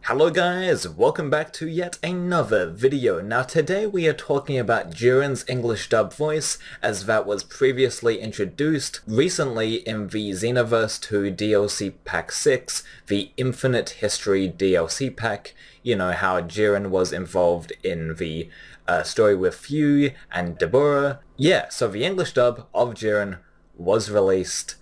Hello guys, welcome back to yet another video. Now today we are talking about Jiren's English dub voice, as that was previously introduced recently in the Xenoverse 2 DLC Pack 6, the Infinite History DLC pack. You know how Jiren was involved in the story with Few and Deborah. Yeah, so the English dub of Jiren was released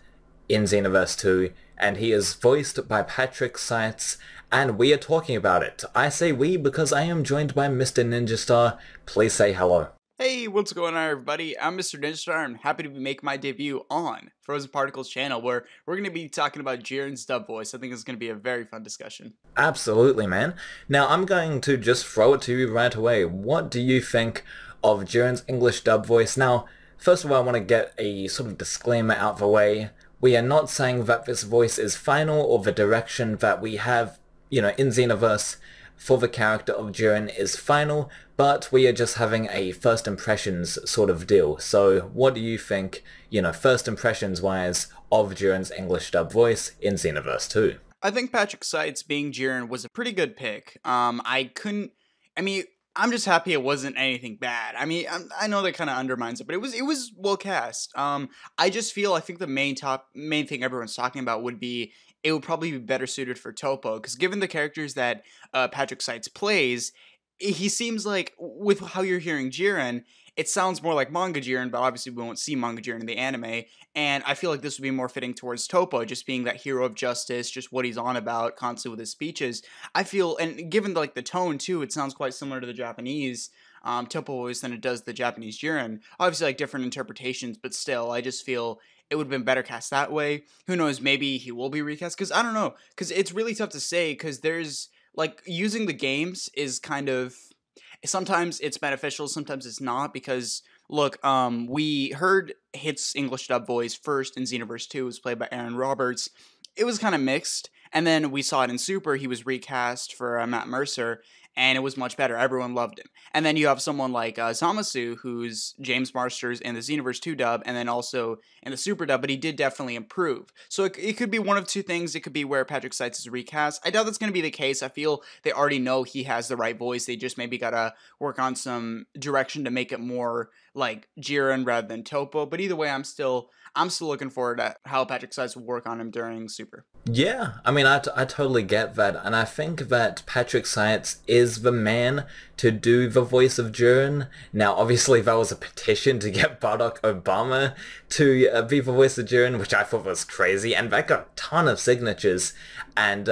in Xenoverse 2, and he is voiced by Patrick Seitz, and we are talking about it. I say we because I am joined by Mr. Ninjastar. Please say hello. Hey, what's going on everybody? I'm Mr. Ninjastar. I'm happy to be making my debut on Frozen Particles channel, where we're going to be talking about Jiren's dub voice. I think it's going to be a very fun discussion. Absolutely, man. Now I'm going to just throw it to you right away. What do you think of Jiren's English dub voice? Now, first of all, I want to get a sort of disclaimer out the way. We are not saying that this voice is final or the direction that we have, in Xenoverse for the character of Jiren is final, but we are just having a first impressions sort of deal. So what do you think, first impressions wise, of Jiren's English dub voice in Xenoverse 2? I think Patrick Seitz being Jiren was a pretty good pick. I'm just happy it wasn't anything bad. I know that kind of undermines it, but it was well cast. I think the main thing everyone's talking about would be it would probably be better suited for Toppo, because given the characters that Patrick Seitz plays, he seems like, with how you're hearing Jiren, it sounds more like manga Jiren, but obviously we won't see manga Jiren in the anime, and I feel like this would be more fitting towards Toppo, just being that hero of justice, just what he's on about constantly with his speeches. I feel, and given the tone too, it sounds quite similar to the Japanese Toppo voice than it does the Japanese Jiren. Obviously, different interpretations, but still, I just feel it would have been better cast that way. Who knows, maybe he will be recast, because I don't know, because it's really tough to say, because there's, using the games is kind of, sometimes it's beneficial, sometimes it's not, because, look, we heard Hit's English dub voice first in Xenoverse 2, it was played by Aaron Roberts. It was kind of mixed, and then we saw it in Super, he was recast for Matt Mercer, and it was much better. Everyone loved him. And then you have someone like Zamasu, who's James Marsters in the Xenoverse 2 dub, and then also in the Super dub, but he did definitely improve. So it could be one of two things. It could be where Patrick Seitz is recast. I doubt that's going to be the case. I feel they already know he has the right voice. They just maybe got to work on some direction to make it more like Jiren rather than Toppo. But either way, I'm still looking forward to how Patrick Seitz will work on him during Super. Yeah, I totally get that, and I think that Patrick Seitz is the man to do the voice of Jiren. Now, obviously, that was a petition to get Barack Obama to be the voice of Jiren, which I thought was crazy, and that got a ton of signatures. And,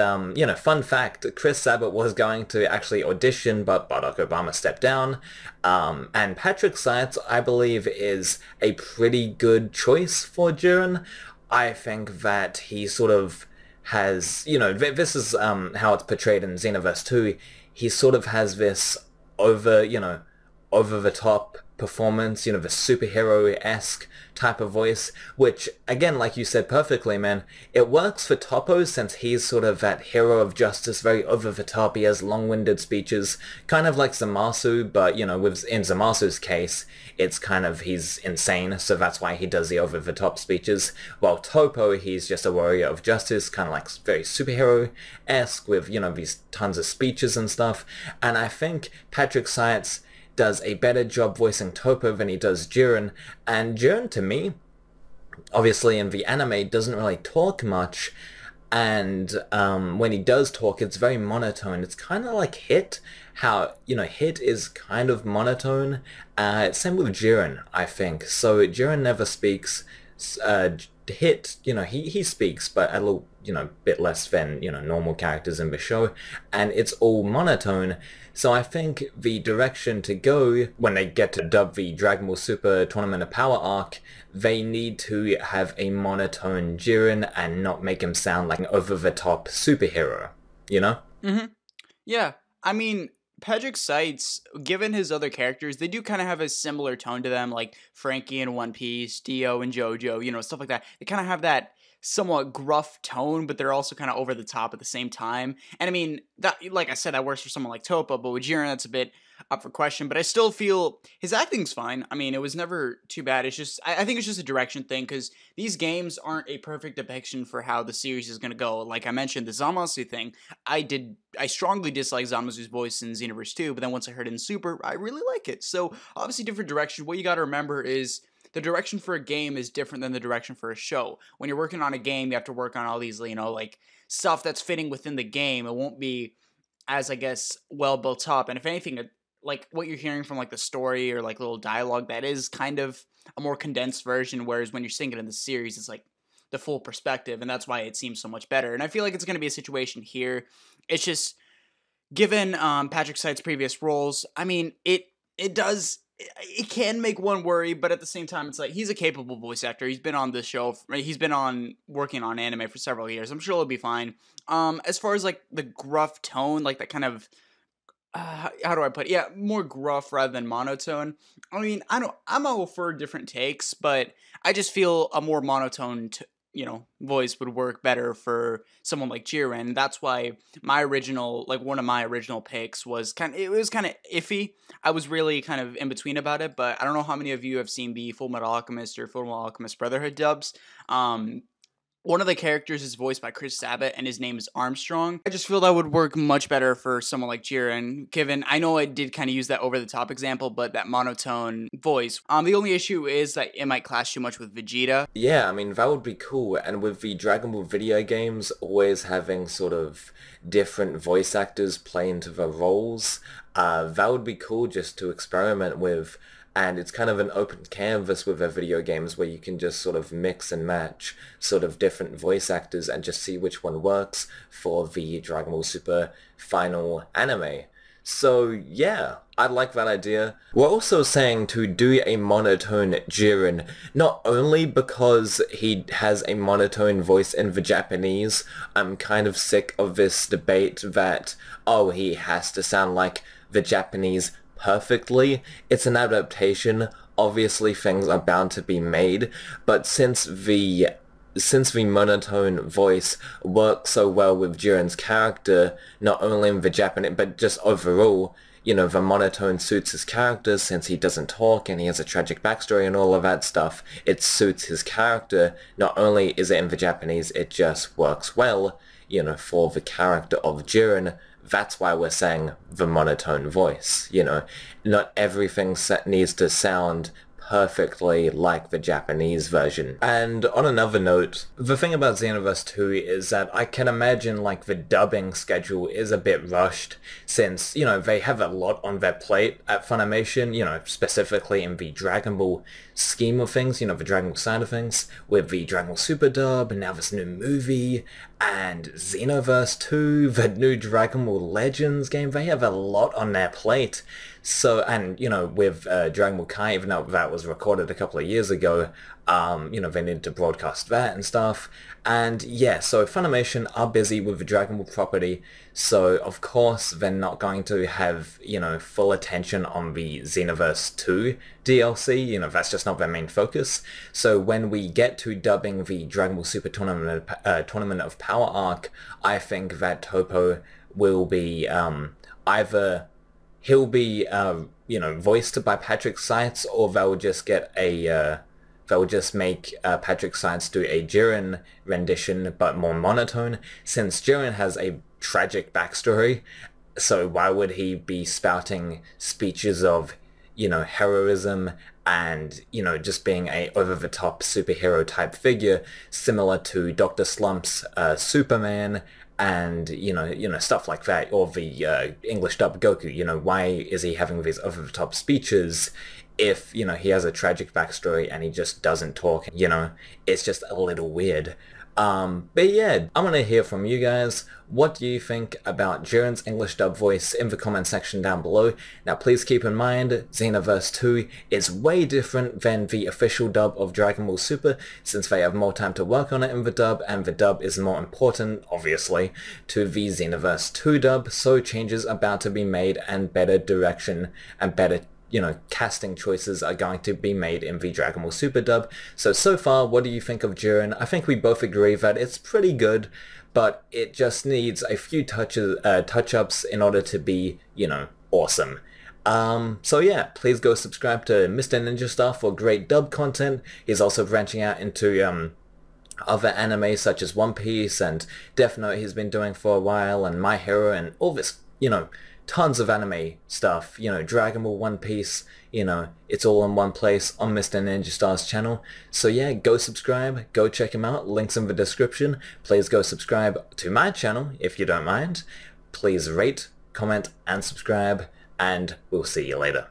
fun fact, Chris Sabat was going to actually audition, but Barack Obama stepped down. And Patrick Seitz, I believe, is a pretty good choice for Jiren. I think that he sort of has, this is how it's portrayed in Xenoverse 2, he sort of has this over-the-top performance, the superhero-esque type of voice, which, again, like you said perfectly, man, it works for Toppo since he's sort of that hero of justice, very over-the-top, he has long-winded speeches, kind of like Zamasu, but, in Zamasu's case, it's kind of, he's insane, so that's why he does the over-the-top speeches, while Toppo, he's just a warrior of justice, kind of like very superhero-esque, with, these tons of speeches and stuff, and I think Patrick Seitz does a better job voicing Toppo than he does Jiren, and Jiren, to me, obviously in the anime, doesn't really talk much, and when he does talk, it's very monotone. It's kind of like Hit, how, Hit is kind of monotone. Same with Jiren, I think. So Jiren never speaks. Hit, he speaks, but a little, bit less than, normal characters in the show, and it's all monotone. So I think the direction to go when they get to dub the Dragon Ball Super Tournament of Power arc, they need to have a monotone Jiren and not make him sound like an over-the-top superhero, Mm-hmm. Yeah, Patrick Seitz, given his other characters, they do kind of have a similar tone to them, like Frankie in One Piece, Dio and JoJo, stuff like that. They kind of have that somewhat gruff tone, but they're also kind of over the top at the same time. And I mean, that, like I said, that works for someone like Toppo, but with Jiren, that's a bit up for question. But I still feel his acting's fine. I mean, it was never too bad. It's just, I think it's just a direction thing, because these games aren't a perfect depiction for how the series is going to go. Like I mentioned, the Zamasu thing, I strongly dislike Zamazu's voice in Xenoverse 2, but then once I heard it in Super, I really like it. So obviously different direction. What you got to remember is the direction for a game is different than the direction for a show. When you're working on a game, you have to work on all these, like stuff that's fitting within the game. It won't be as, I guess, well built up. And if anything, like what you're hearing from like the story or like little dialogue, that is kind of a more condensed version. Whereas when you're seeing it in the series, it's like the full perspective, and that's why it seems so much better. And I feel like it's going to be a situation here. It's just given Patrick Seit's previous roles. I mean, it does. It can make one worry, but at the same time, it's like he's a capable voice actor. He's been on this show. He's been on working on anime for several years. I'm sure he'll be fine. As far as like the gruff tone, like that kind of how do I put it? Yeah, more gruff rather than monotone. I mean, I'm all for different takes, but I just feel a more monotone voice would work better for someone like Jiren. That's why one of my original picks was kind of iffy. I was really kind of in between about it, but I don't know how many of you have seen the Full Metal Alchemist or Full Metal Alchemist Brotherhood dubs. One of the characters is voiced by Chris Sabat, and his name is Armstrong. I just feel that would work much better for someone like Jiren, given, I know I did kind of use that over-the-top example, but that monotone voice. The only issue is that it might clash too much with Vegeta. Yeah, I mean, that would be cool, and with the Dragon Ball video games always having sort of different voice actors play into the roles, that would be cool just to experiment with. And it's kind of an open canvas with their video games where you can just sort of mix and match sort of different voice actors and just see which one works for the Dragon Ball Super final anime. So yeah, I like that idea. We're also saying to do a monotone Jiren, not only because he has a monotone voice in the Japanese. I'm kind of sick of this debate that, oh, he has to sound like the Japanese perfectly. It's an adaptation. Obviously things are bound to be made, but since the monotone voice works so well with Jiren's character, not only in the Japanese but just overall, the monotone suits his character since he doesn't talk and he has a tragic backstory and all of that stuff. It suits his character. Not only is it in the Japanese, it just works well, for the character of Jiren. That's why we're saying the monotone voice, Not everything needs to sound perfectly like the Japanese version. And on another note, the thing about Xenoverse 2 is that I can imagine like the dubbing schedule is a bit rushed since, they have a lot on their plate at Funimation, specifically in the Dragon Ball scheme of things, the Dragon Ball side of things, with the Dragon Ball Super dub, and now this new movie, and Xenoverse 2, the new Dragon Ball Legends game. They have a lot on their plate. So, and, with Dragon Ball Kai, even though that was recorded a couple of years ago, they needed to broadcast that and stuff. And yeah, so Funimation are busy with the Dragon Ball property, so of course they're not going to have, full attention on the Xenoverse 2 DLC, that's just not their main focus. So when we get to dubbing the Dragon Ball Super Tournament of Power arc, I think that Toppo will be, either he'll be, voiced by Patrick Seitz, or they'll just get a, they'll just make Patrick Seitz do a Jiren rendition, but more monotone, since Jiren has a tragic backstory. So why would he be spouting speeches of, heroism and, just being a over-the-top superhero type figure, similar to Dr. Slump's Superman, and stuff like that, or the English dub Goku. Why is he having these over-the-top speeches if he has a tragic backstory and he just doesn't talk? It's just a little weird. But yeah, I want to hear from you guys. What do you think about Jiren's English dub voice in the comment section down below? Now please keep in mind, Xenoverse 2 is way different than the official dub of Dragon Ball Super, since they have more time to work on it in the dub, and the dub is more important, obviously, to the Xenoverse 2 dub, so changes are bound to be made, and better direction and better casting choices are going to be made in the Dragon Ball Super dub. So far, what do you think of Jiren? I think we both agree that it's pretty good, but it just needs a few touch-ups in order to be, awesome. So yeah, please go subscribe to Mr. Ninja Star for great dub content. He's also branching out into, other anime such as One Piece and Death Note he's been doing for a while, and My Hero, and all this, tons of anime stuff, Dragon Ball, One Piece, it's all in one place on Mr. Ninja Star's channel. So yeah, go subscribe, go check him out, links in the description. Please go subscribe to my channel if you don't mind. Please rate, comment, and subscribe, and we'll see you later.